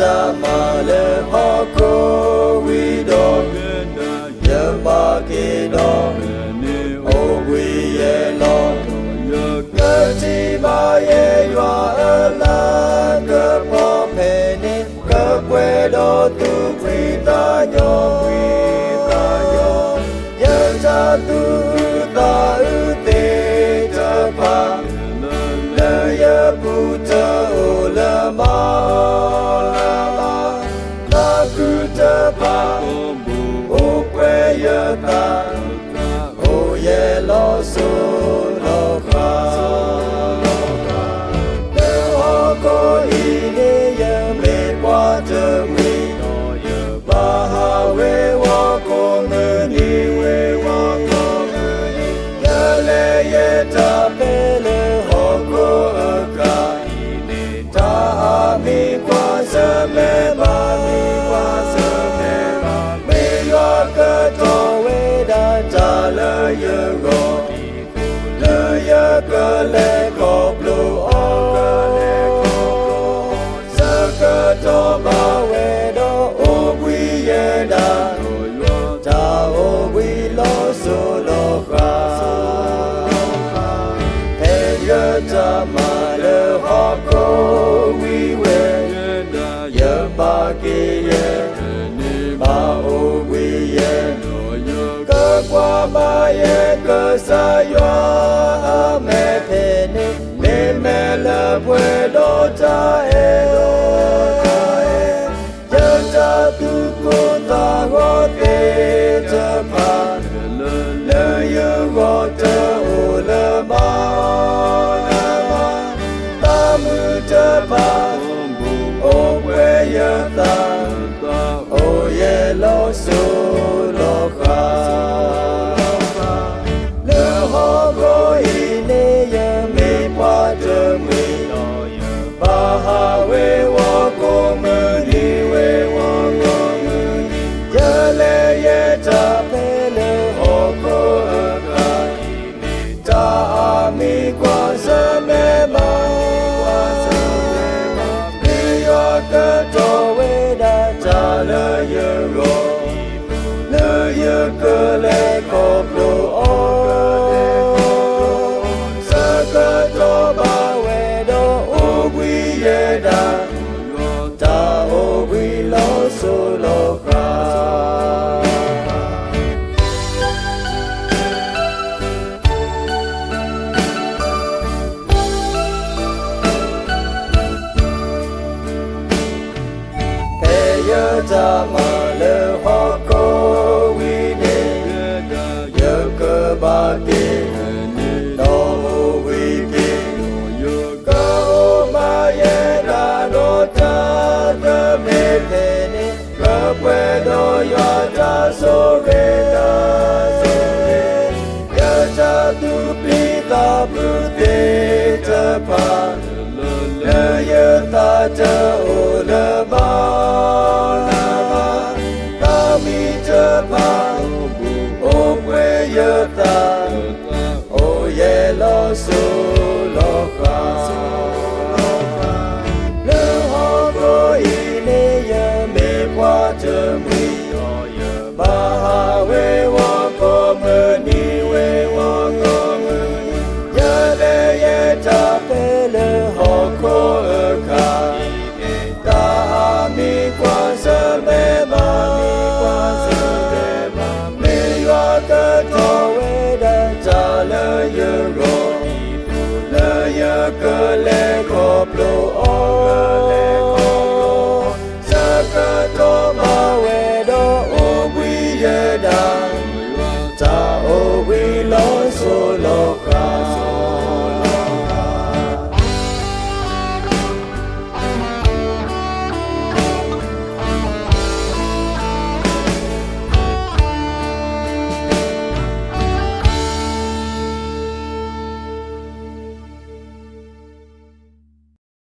Jamale hoko wido Yabakido Oguyelo Gatima ye ywa ala Gapopeni Gapwedo tu Vitanyo Yajatu ta ute japa Naya puta ulama O yellow soul of the Hoko Inia made water me. Bahawe walk on the new walk on the Yalayeta Pele Hoko Aka Tahami was a meba, was a meba. May your le ye go le ye que le go blue o sa que to ba we do o we ye da ta o we lo so lo kha pe ye ta ma le ho ko we we ye ba ki ye ba o we ye qua ba ye cơ sa yo me pe ne me la pue do cha ye cha tu ko ta go te cha pa le ye go te o le ma ta mu cha pa o we ye ta o ye lo so lo kha Bahawe wako muni we wako muni Yale ye ta pele hoko aka Ta ami kwa semema Niyo kato we da ta le ye go Le ye ke le koplo o Sa kato ba we do ye da ta o we lo so lo kha pe ye ta ma le ho ko we ne ye ke ba ke Puedo yo ya sobre ya ya tu pita pute te pa le ye ta cha o